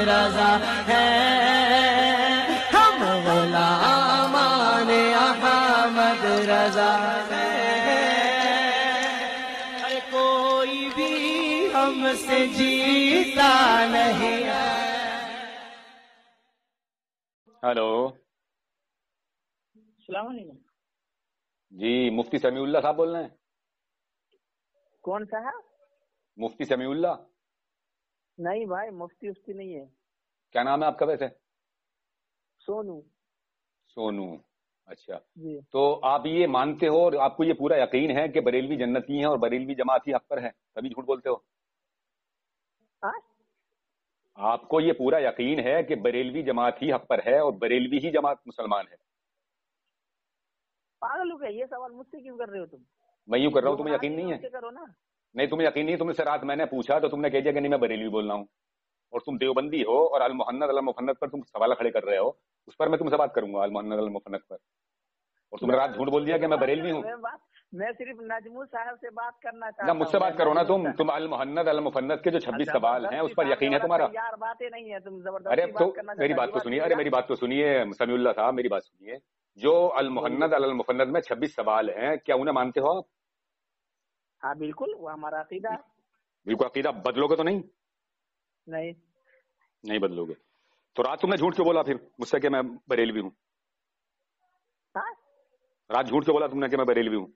رضا ہیں، ہم غلامان احمد رضا ہیں، کوئی بھی ہم سے جیتا نہیں ہے۔ ہلو السلام علیکم جی، مفتی سمیع اللہ صاحب بول رہے ہیں؟ کون سا ہے؟ مفتی سمیع اللہ؟ نہیں بھائی، مفتی افتی نہیں ہے۔ کیا نام ہے آپ کا ویسے؟ سونو۔ سونو، اچھا۔ جی تو آپ یہ مانتے ہو اور آپ کو یہ پورا یقین ہے کہ بریلوی جنتی ہیں اور بریلوی جماعت ہی حق پر ہے، تبھی جھوٹ بولتے ہو؟ آپ کو یہ پورا یقین ہے کہ بریلوی جماعت ہی حق پر ہے اور بریلوی ہی جماعت مسلمان ہے؟ پاگل ہو گیا، یہ سوال مجھ سے کیوں کر رہے ہو تم؟ میں یوں کر رہا ہوں، تمہیں یقین نہیں ہے؟ کرو نا۔ نہیں تمہیں یقین نہیں، تم سے رات میں نے پوچھا تو تم نے کہہ دیا کہ نہیں میں بریلوی بول رہا ہوں، اور تم دیوبندی ہو اور المحنت المفنت پر تم سوال کھڑے کر رہے ہو، اس پر میں تم سے بات کروں گا، المحنت المفنت پر، اور تم نے رات جھوٹ بول دیا کہ میں بریلوی ہوں۔ میں صرف نجمو صاحب سے بات کرنا چاہتا نہ ہوں۔ مجھ سے بات کرو نا، تم المحنت المفنت کے جو 26 سوال ہیں اس پر یقین ہے تمہارا؟ یار باتیں نہیں ہے، تم زبردستی ارے تو بات کرنا میری بات تو سنیے، ارے میری بات تو سنیے سمیع اللہ صاحب، میری بات سنیے۔ جو المحنت المفنت میں 26 سوال ہیں، کیا انہیں مانتے ہو آپ؟ ہاں بالکل، وہ ہمارا عقیدہ ہے۔ بالکل عقیدہ، بدلو گے تو نہیں؟ نہیں بدلو گے تو رات تم نے جھوٹ کیوں بولا پھر مجھ سے کہ میں بریلوی ہوں؟ رات جھوٹ کیوں بولا تم نے کہ میں بریلوی ہوں؟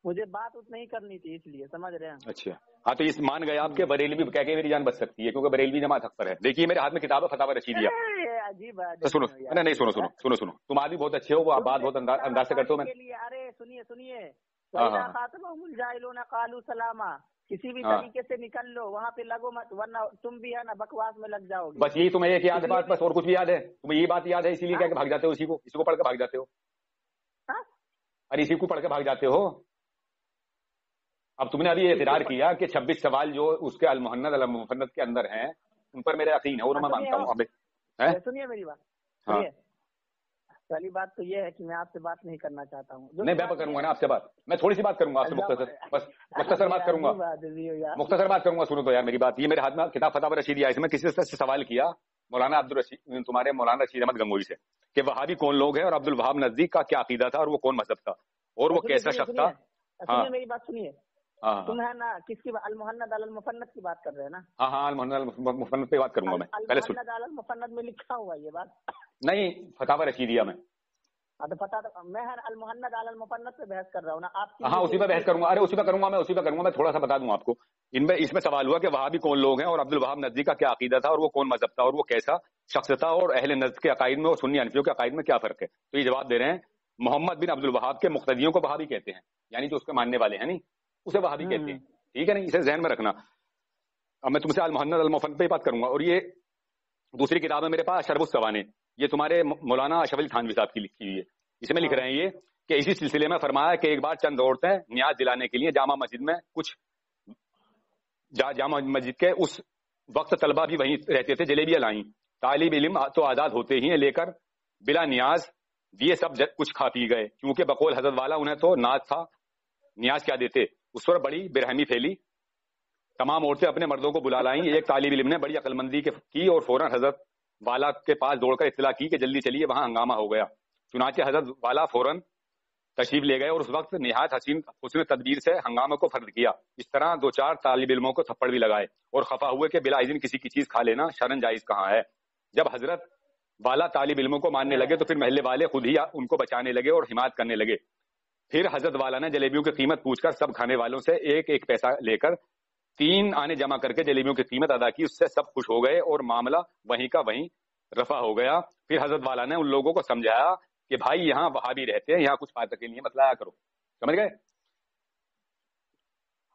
مجھے بات نہیں کرنی تھی، اس لیے، سمجھ رہے ہیں؟ اچھا ہاں، تو اس مان گئے آپ کے بریلوی کہہ کے میری جان بچ سکتی ہے کیونکہ بریلوی جماعت حق پر ہے۔ دیکھیے میرے ہاتھ میں کتاب ہے فتاوی رشیدیہ۔ عجیب ہے۔ سنو، نہیں سنو، تم آدمی بہت اچھے ہو، وہ بات بہت انداز سے کرتے ہو۔ ارے سنیے، خاطبهم الجاہلون قالوا سلاما، کسی بھی طریقے سے نکل لو، وہاں پہ لگو مت، ورنہ تم بھی ہے نا بکواس میں لگ جاؤ گے۔ بس یہی تمہیں ایک یاد ہے بات، بس اور کچھ بھی یاد ہے؟ تمہیں یہ بات یاد ہے، اسی لیے کہہ کے بھاگ جاتے ہو، اسی کو پڑھ کے بھاگ جاتے ہو۔ ارے اسی کو پڑھ کے بھاگ جاتے ہو۔ اب تم نے ابھی اقرار کیا کہ 26 سوال جو اس کے المحنت المفنت کے اندر ہیں ان پر میرا یقین ہے اور میں مانتا ہوں۔ سنیے میری بات، ہاں پہلی بات تو یہ ہے کہ میں آپ سے بات نہیں کرنا چاہتا ہوں۔ نہیں میں کروں گا نا آپ سے بات، میں تھوڑی سی بات کروں گا آپ سے، مختصر، بس مختصر بات کروں گا، مختصر بات کروں گا۔ سنو تو یار میری بات، یہ میرے ہاتھ میں کتاب فتاوی رشیدیہ ہے، اس میں کسی سے سوال کیا مولانا عبدالرشید، تمہارے مولانا رشید احمد گنگوئی سے، کہ وہابی کون لوگ ہیں اور عبد الوہاب نزدیک کا کیا عقیدہ تھا اور وہ کون مذہب تھا اور وہ کیسا شخص تھا۔ ہاں میری بات سنیے، تم ہے نا کس کی المحنت المفنت کی بات کر رہے ہیں نا؟ ہاں المحنت المفنت پہ بات کروں گا میں، پہلے سن۔ المحنت المفنت میں لکھا ہوا یہ بات نہیں، فتاوی رشیدیہ میں۔ تو پتا میں المحنت المفنت پہ بحث کر رہا ہوں نا آپ کی۔ ہاں اسی پہ بحث کروں گا، ارے اسی پہ کروں گا میں تھوڑا سا بتا دوں آپ کو۔ اس میں سوال ہوا کہ وہابی کون لوگ ہیں اور عبد الوہاب نزدی کا کیا عقیدہ تھا اور وہ کون مذہب تھا اور وہ کیسا شخص تھا اور اہل نجد کے عقائد میں اور سنی حنفیوں کے عقائد میں کیا فرق ہے۔ تو یہ جواب دے رہے ہیں محمد بن عبد الوہاب کے مقتدیوں کو وہابی کہتے ہیں، یعنی جو اس کے ماننے والے ہیں نہیں اسے وہابی کہتے ہیں، ٹھیک ہے نہیں، اسے ذہن میں رکھنا۔ اب میں تم سے المحنت المفنت پہ بات کروں گا، اور یہ دوسری کتاب ہے میرے پاس شرف السوانح، یہ تمہارے مولانا اشرف علی تھانوی صاحب کی لکھی ہوئی ہے۔ اس میں لکھ رہے ہیں یہ کہ اسی سلسلے میں فرمایا کہ ایک بار چند عورتیں نیاز دلانے کے لیے جامع مسجد میں، کچھ جامع مسجد کے اس وقت طلبہ بھی وہیں رہتے تھے، جلیبیاں لائیں، طالب علم تو آزاد ہوتے ہی ہیں لے کر بلا نیاز دیے سب کچھ کھا پی گئے، کیونکہ بقول حضرت والا انہیں تو ناز تھا، نیاز کیا دیتے، اس پر بڑی برہمی پھیلی، تمام عورتیں اپنے مردوں کو بلا لائیں، ایک طالب علم نے بڑی عقل مندی کی اور فوراً حضرت والا کے پاس دوڑ کر اطلاع کی کہ جلدی چلیے وہاں ہنگامہ ہو گیا۔ چنانچہ حضرت والا فوراً تشریف لے گئے اور اس وقت نہایت حسن تدبیر سے ہنگامے کو فرد کیا، اس طرح دو چار طالب علموں کو تھپڑ بھی لگائے اور خفا ہوئے کہ بلا اذن کسی کی چیز کھا لینا شرن جائز کہاں ہے۔ جب حضرت والا طالب علموں کو ماننے لگے تو پھر محلے والے خود ہی ان کو بچانے لگے اور حمایت کرنے لگے۔ پھر حضرت والا نے جلیبیوں کی قیمت پوچھ کر سب کھانے والوں سے ایک ایک پیسہ لے کر 3 آنے جمع کر کے جلیبیوں کی قیمت ادا کی، اس سے سب خوش ہو گئے اور معاملہ وہیں کا وہیں رفع ہو گیا۔ پھر حضرت والا نے ان لوگوں کو سمجھایا کہ بھائی یہاں وہابی رہتے ہیں، یہاں کچھ فائدہ کے لیے مسئلہ آیا کرو، سمجھ گئے؟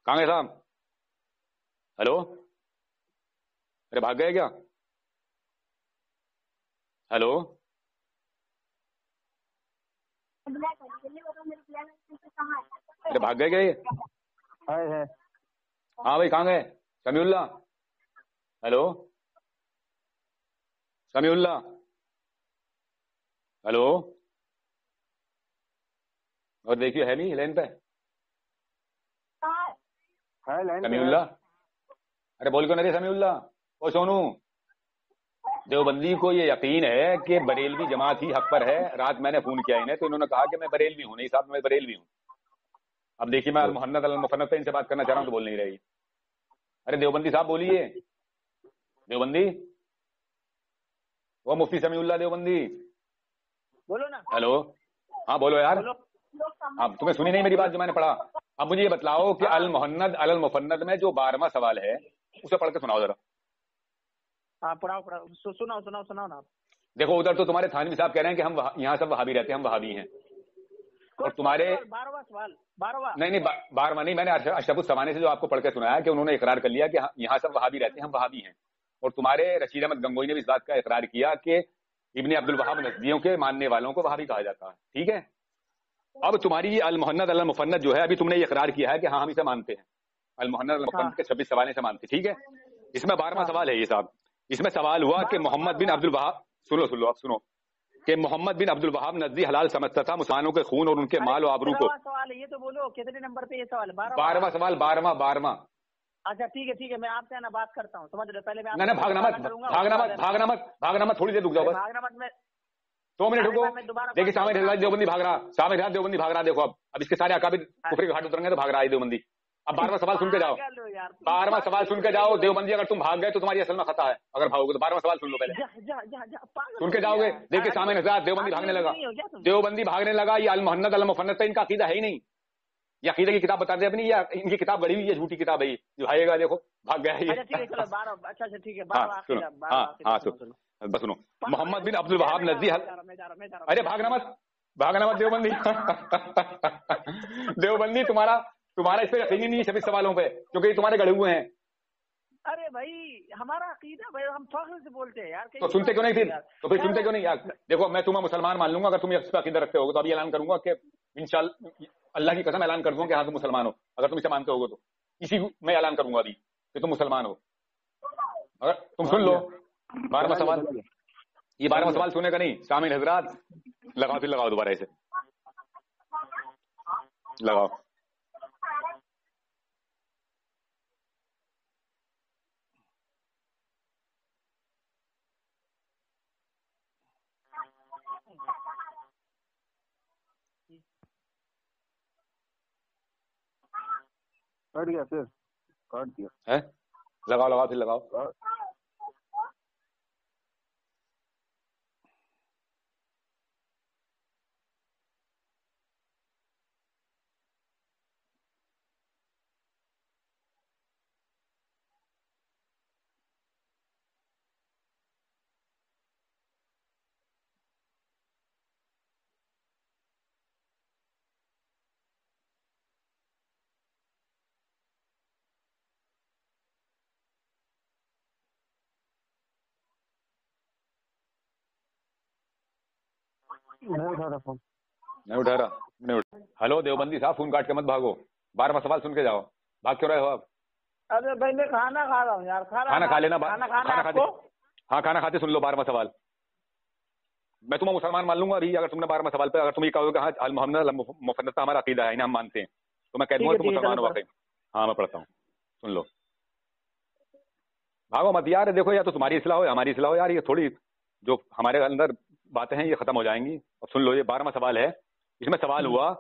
کہاں گئے صاحب؟ ہلو، ارے بھاگ گئے کیا؟ ہلو، ارے بھاگ گئے کیا یہ؟ ہاں بھائی کہاں گئے؟ سمیع اللہ، ہلو سمیع اللہ، ہلو، اور دیکھیے ہے نہیں لائن پہ سمیع اللہ، ارے بول کیوں نہیں رہے سمیع اللہ؟ او سونو، دیوبندی کو یہ یقین ہے کہ بریلوی جماعت ہی حق پر ہے. رات میں نے فون کیا انہیں تو انہوں نے کہا کہ میں بریلوی ہوں. نہیں صاحب میں بریلوی ہوں. اب دیکھیے میں المحنت المفنت پہ ان سے بات کرنا چاہ رہا ہوں تو بول نہیں رہی. ارے دیوبندی صاحب بولیے. دیوبندی، وہ مفتی سمیع اللہ دیوبندی، بولو نا. ہیلو. ہاں بولو یار. اب تمہیں سنی نہیں میری بات جو میں نے پڑھا؟ اب مجھے یہ بتلاؤ کہ المحنت المفنت میں جو 12واں سوال ہے اسے پڑھ کے سناؤ ذرا. ہاں پڑھاؤ سناؤ نا. دیکھو ادھر تو تمہارے تھانوی صاحب کہہ رہے ہیں کہ ہم یہاں سب وہابی رہتے ہیں، ہم وہابی ہیں. اور تمہارے 12واں سوال 12واں نہیں 12واں نہیں، میں نے اشرف السمانے سے جو آپ کو پڑھ کے سنایا کہ انہوں نے اقرار کر لیا کہ یہاں سب وہابی رہتے ہیں، ہم وہابی ہیں. اور تمہارے رشید احمد گنگوئی نے بھی اس بات کا اقرار کیا کہ ابن عبد الوہاب نزدیوں کے ماننے والوں کو وہابی کہا جاتا ہے. ٹھیک ہے. اب تمہاری المحنت المفنت جو ہے ابھی تم نے یہ اقرار کیا ہے کہ ہاں ہم اسے مانتے ہیں، المحنت المفنت کے 26 سوالیں سے مانتے. ٹھیک ہے. اس میں 12واں سوال ہے یہ صاحب. اس میں سوال ہوا کہ محمد بن عبد الوہاب، سنو کہ محمد بن عبد الوہاب نزدی حلال سمجھتا تھا مسلمانوں کے خون اور ان کے مال و آبرو کو. سوال ہے یہ تو بولو کتنے نمبر پہ یہ سوال؟ 12واں سوال. 12واں. اچھا ٹھیک ہے، میں آپ سے بات کرتا ہوں. سمجھ رہے پہلے میں نہیں بھاگنا مت تھوڑی دیر رک جاؤ بس. بھاگنا مت میں 2 منٹ رکو. دیکھیے سامع حضرات دیوبندی بھاگ رہا. دیکھو اب اس کے سارے اکابر کفر کے گھاٹ اتریں گے تو بھاگ رہا ہے دیوبندی. اب 12واں سوال سن کے جاؤ. 12واں سوال سن کے جاؤ دیوبندی. اگر تم بھاگ گئے تو تمہاری اصل میں خطا ہے. اگر بھاگو گے تو 12واں سوال سن لو پہلے. سن کے جاؤ گے. دیکھیے سامع حضرات دیوبندی بھاگنے لگا. یہ المحنت المفنت ان کا عقیدہ ہے ہی نہیں. یہ عقیدہ کی کتاب بتا دیں اپنی، یا ان کی کتاب گڑی ہوئی ہے، جھوٹی کتاب ہے یہ جو بھاگے گا. دیکھو بھاگ گیا ہے. ہاں سنو. محمد بن عبد الوہاب نزدی، ارے بھاگنا مت دیوبندی تمہارا اس پہ یقین ہی نہیں ہے 26 سوالوں پہ، کیونکہ یہ تمہارے گڑے ہوئے ہیں. ارے بھائی ہمارا عقیدہ بھائی ہم فخر سے بولتے ہیں یار. تو سنتے کیوں نہیں پھر؟ تو پھر سنتے کیوں نہیں یار؟ دیکھو میں تمہیں مسلمان مان لوں گا اگر تم اس پہ عقیدہ رکھتے ہوگے. تو ابھی اعلان کروں گا کہ انشاءاللہ اللہ کی قسم اعلان کر دوں کہ ہاں تم مسلمان ہو اگر تم اسے مانتے ہوگے. تو اسی میں اعلان کروں گا ابھی کہ تم مسلمان ہو. اگر تم سن لو 12واں سوال. یہ 12واں سوال سننے کا نہیں. سامعین حضرات لگاؤ دوبارہ اسے لگاؤ. کٹ گیا پھر کاٹ دیا ہے. لگاؤ پھر لگاؤ. نہیں اٹھا رہا. ہلو دیوبندی صاحب فون کاٹ کے مت بھاگو. 12واں سوال سن کے جاؤ. بھاگ کیوں رہے ہو آپ؟ ارے بھائی میں کھانا کھا رہا ہوں یار. کھانا کھا لینا. کھانا کھاتے سن لو 12واں سوال. میں تمہیں مسلمان مان لوں گا ابھی اگر تم نے 12واں سوال پہ اگر تم یہ کہو کہ ہاں المحنت المفنت ہمارا عقیدہ ہے انہیں ہم مانتے ہیں تو میں کہہ دوں گا تم مسلمان ہو واقعی. ہاں میں پڑھتا ہوں سن لو. بھاگو مت یار. دیکھو یا تو تمہاری اصلاح ہو ہماری اصلاح ہو یار. یہ تھوڑی جو ہمارے اندر باتیں ہیں یہ ختم ہو جائیں گی. اب سن لو یہ 12واں سوال ہے. اس میں سوال ہوا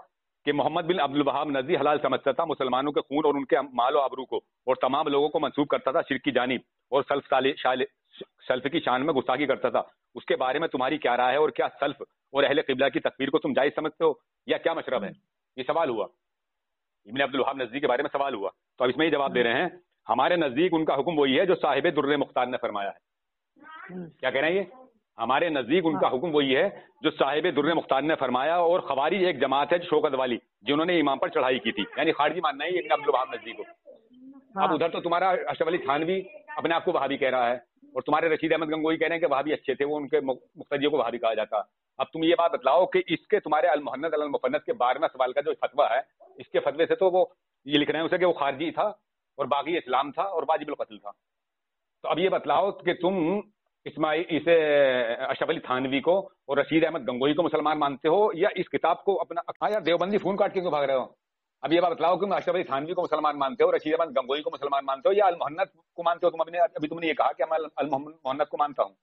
کہ محمد بن عبد الوہاب نزدی حلال سمجھتا تھا مسلمانوں کے خون اور ان کے مال و آبرو کو اور تمام لوگوں کو منسوب کرتا تھا شرک کی جانب اور سلف کی شان میں گستاخی کرتا تھا. اس کے بارے میں تمہاری کیا رائے ہے اور کیا سلف اور اہل قبلہ کی تکفیر کو تم جائز سمجھتے ہو یا کیا مشرب ہے؟ یہ سوال ہوا. ابن عبد الوہاب نزدی کے بارے میں سوال ہوا. تو اب اس میں یہ جواب دے رہے ہیں ہمارے نزدیک ان کا حکم وہی ہے جو صاحب در مختار نے فرمایا ہے. کیا کہہ رہے ہیں یہ؟ ہمارے نزدیک ان کا حکم وہی ہے جو صاحب در مختار نے فرمایا. اور خوارج ایک جماعت ہے شوکت والی جنہوں نے امام پر چڑھائی کی تھی. یعنی خارجی ماننا ہے ابن عبد الوہاب نزدی کو. اب ادھر تو تمہارا اشرف علی تھانوی اپنے آپ کو وہابی کہہ رہا ہے اور تمہارے رشید احمد گنگوئی کہہ رہے ہیں کہ وہابی اچھے تھے وہ ان کے مقتدیوں کو وہابی کہا جاتا. اب تم یہ بات بتلاؤ کہ اس کے تمہارے المحنت المفنت کے 12واں سوال کا جو فتویٰ ہے اس کے فتوے سے تو وہ یہ لکھ رہے ہیں اسے کہ وہ خارجی تھا اور باغی اسلام تھا اور واجب القتل تھا. تو اب یہ بتلاؤ کہ تم اسے اشرف علی تھانوی کو اور رشید احمد گنگوئی کو مسلمان مانتے ہو یا اس کتاب کو اپنا. ہاں یار دیوبندی فون کاٹ کے کیوں بھاگ رہے ہو؟ اب یہ بات بتلاؤ کہ اشرف علی تھانوی کو مسلمان مانتے ہو, رشید احمد گنگوئی کو مسلمان مانتے ہو, یا المحنت کو مانتے ہو تم؟ ابھی تم نے یہ کہا کہ میں المحنت کو مانتا ہوں.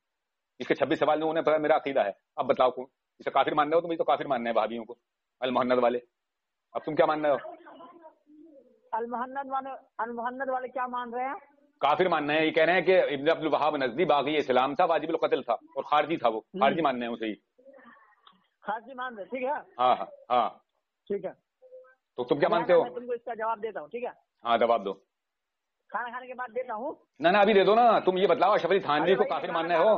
اس کے 26 سوال میں انہیں پتا میرا عقیدہ ہے. اب بتلاؤ کو اسے کافر ماننے ہو؟ تم تو کافر ماننے ہیں بھابھیوں کو المحنت والے. اب تم کیا ماننے ہو؟ المحنت والے کیا مان رہے ہیں؟ کافر ماننا ہے. یہ کہہ رہے ہیں کہ ابن عبد الوہاب نزدی باغی اسلام تھا, واجب القتل تھا, اور خارجی تھا. وہ خارجی ماننے ہیں اسے ہی. خارجی مان رہے, ٹھیک ہے. ہاں ہاں ہاں ٹھیک ہے. تو تم کیا مانتے ہو؟ میں تم کو اس کا جواب دیتا ہوں, ٹھیک ہے. ہاں جواب دو. کھانا کھانے کے بعد دیتا ہوں. نہ ابھی دے دو نا. تم یہ بتلاؤ اشرف علی تھانوی کو کافر ماننے ہو,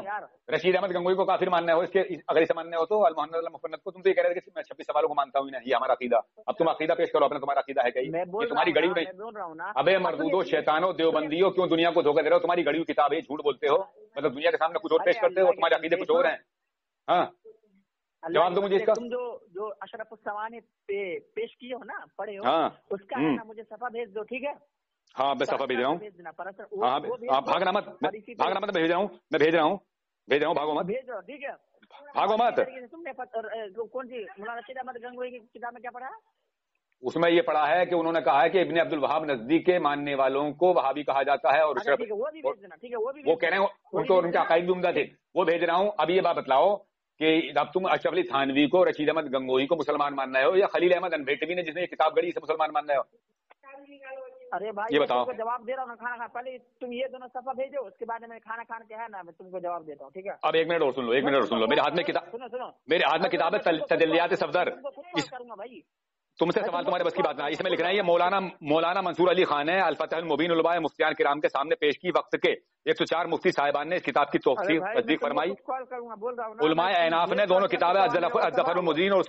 رشید احمد گنگوئی کو کافر ماننے ہو, اس کے اگر اسے ماننے ہو تو المحنت المفنت کو. تم تو یہ کہہ رہے تھے کہ میں 26 سوالوں کو مانتا ہوں, یہ ہمارا عقیدہ. اب تم عقیدہ پیش کرو اپنا, تمہارا عقیدہ ہے کہیں یہ تمہاری گڑی نہیں. ابے مردودو شیطانو دیوبندیوں, کیوں دنیا کو دھوکہ دے رہے ہو؟ تمہاری گڑی ہوئی کتاب ہے, جھوٹ بولتے ہو, مطلب دنیا کے سامنے کچھ اور پیش کرتے ہو, تمہارے عقیدے کچھ اور ہیں. ہاں جواب دو مجھے اس کا. تم جو اشرف السوانی پیش کیے ہو نا, پڑھے ہو, ہاں اس کا ہے نا مجھے صفحہ بھیج دو, ٹھیک ہے. ہاں میں صفحہ بھیج رہا ہوں. ہاں بھاگنا مت, بھاگنا مت, بھیج رہا ہوں, میں بھیج رہا ہوں, بھاگو مت, بھیج دو, ٹھیک ہے. بھاگو مت. تم نے کون سی مولانا رشید احمد گنگوئی کی کتاب میں کیا پڑھا؟ اس میں یہ پڑھا ہے کہ انہوں نے کہا ہے کہ ابن عبد الوہاب نزدیک کے ماننے والوں کو وہابی کہا جاتا ہے, اور وہ کہہ رہے ہیں ان کو ان کے عقائد بھی عمدہ تھے. وہ بھیج رہا ہوں. اب یہ بات بتلاؤ کہ اب تم اشرف علی تھانوی کو, رشید احمد گنگوئی کو مسلمان ماننا ہو, یا خلیل احمد انبیٹوی نے جس نے یہ کتاب گڑھی اسے مسلمان ماننا ہو؟ ارے بھائی یہ بتاؤ. جواب دے رہا ہوں نا. کھانا پہلے تم یہ دونوں صفحہ بھیجو, اس کے بعد میں کھانا کھانے کے ہے نا, میں تم کو جواب دیتا ہوں, ٹھیک ہے. اب 1 منٹ اور سن لو, 1 منٹ اور سن لو. میرے ہاتھ میں کتاب, میرے ہاتھ میں کتاب ہے تجلیات صفدر. تم سے سوال تمہارے بس کی بات نہ, اس میں لکھ رہے ہیں یہ مولانا منصور علی خان ہے, الفتح المبین علماء مفتیان کرام کے سامنے پیش کی وقت کے 104 مفتی صاحبان نے اس کتاب کی تصدیق فرمائی. علماء اعناف نے دونوں کتابیں الظفر المبین اور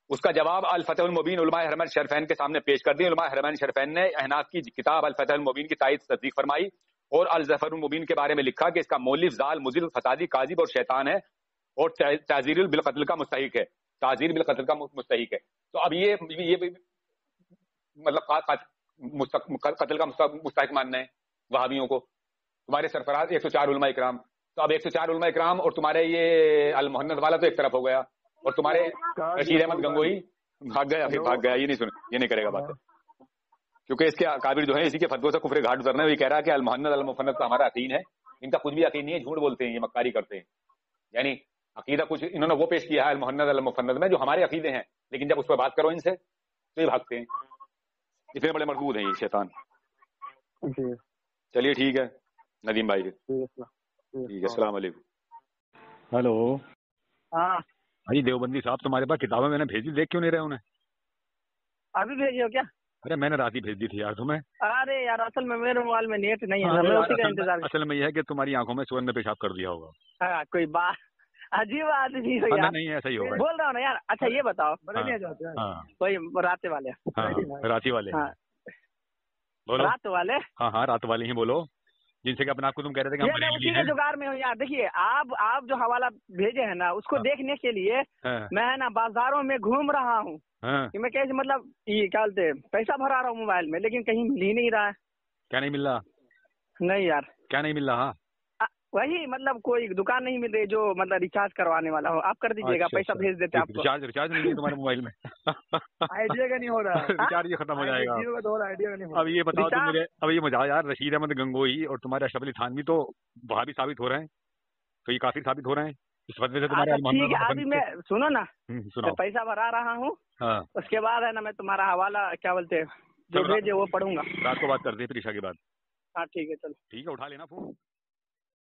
اس کا جواب الفتح المبین علماء حرمین شرفین کے سامنے پیش کر دی. علماء حرمین شرفین نے احناف کی کتاب الفتح المبین کی تائید تصدیق فرمائی, اور الظفر المبین کے بارے میں لکھا کہ اس کا مؤلف ضال مضل فسادی کاذب اور شیطان ہے, اور تعزیر بالقتل کا مستحق ہے, تعزیر بالقتل کا مستحق ہے. تو اب یہ مطلب قتل کا مستحق ماننا ہے وہابیوں کو, تمہارے سرفراز 104 علماء اکرام. تو اب 104 علماء اکرام اور تمہارے یہ المحنت والا تو ایک طرف ہو گیا, اور تمہارے رشید احمد گنگوئی بھاگ گیا, پھر بھاگ گیا. یہ نہیں کرے گا بات, کیونکہ اس کے اکابر جو ہیں اسی کے فتووں سے کفر گھاٹ اترنا ہے. یہ کہہ رہا ہے کہ المحنت المفنت کا ہمارا یقین ہے. ان کا کچھ بھی یقین نہیں ہے, جھوٹ بولتے ہیں, یہ مکاری کرتے ہیں. یعنی عقیدہ کچھ انہوں نے وہ پیش کیا ہے المحنت المفنت میں جو ہمارے عقیدے ہیں, لیکن جب اس پر بات کرو ان سے تو یہ بھاگتے ہیں. اتنے بڑے مردود ہیں یہ شیطان. چلیے ٹھیک ہے ندیم بھائی, ٹھیک ہے, السلام علیکم. ہیلو. ہاں جی دیوبندی صاحب, تمہارے پاس کتابیں میں نے بھیجی, دیکھ کیوں نہیں رہے انہیں؟ ابھی بھیجی ہو کیا؟ ارے میں نے رات ہی بھیج دی تھی یار تمہیں. ارے یار اصل میں میرے موبائل میں نیٹ نہیں ہے, میں اسی کا انتظار. اصل میں یہ ہے کہ تمہاری آنکھوں میں سور نے پیشاب کر دیا ہوگا. ہاں کوئی بات عجیب آدمی ہو یار. نہیں ایسا ہی ہوگا, بول رہا ہوں نا یار. اچھا یہ بتاؤ, کوئی راتے والے, راتی والے بولو, رات والے, ہاں رات والے ہی بولو, جن سے کہ اپنے آپ کو تم کہہ رہے تھے کہ اسی کے جگار میں ہوں یار. دیکھیے آپ جو حوالہ بھیجے ہیں نا, اس کو دیکھنے کے لیے میں نا بازاروں میں گھوم رہا ہوں کہ میں کیسے مطلب یہ کیا بولتے پیسہ بھرا رہا ہوں موبائل میں, لیکن کہیں مل ہی نہیں رہا ہے. کیا نہیں مل رہا؟ نہیں یار کیا نہیں مل رہا؟ وہی مطلب کوئی دکان نہیں مل رہی جو مطلب ریچارج کروانے والا ہو. آپ کر دیجیے گا, پیسہ بھیج دیتے آپ کو. ریچارج نہیں ہے تمہارے موبائل میں؟ آئیڈیا کا نہیں ہو رہا, ریچارج یہ ختم ہو جائے گا. اب یہ بتاؤ تم مجھے, اب یہ مجھے یار رشید احمد گنگوئی اور تمہارے اشرف علی تھانوی تو وہابی ثابت ہو رہے ہیں, تو یہ کافر ثابت ہو رہے ہیں اس وجہ سے تمہارے. ٹھیک ہے, ابھی میں سنو نا, پیسہ بھرا رہا ہوں, اس کے بعد ہے نا میں تمہارا حوالہ کیا بولتے جو بھیجے وہ پڑھوں گا. رات کو بات کرتے ہیں پھر عشاء کے بعد. ہاں ٹھیک ہے, چلو ٹھیک ہے, اٹھا لینا فون.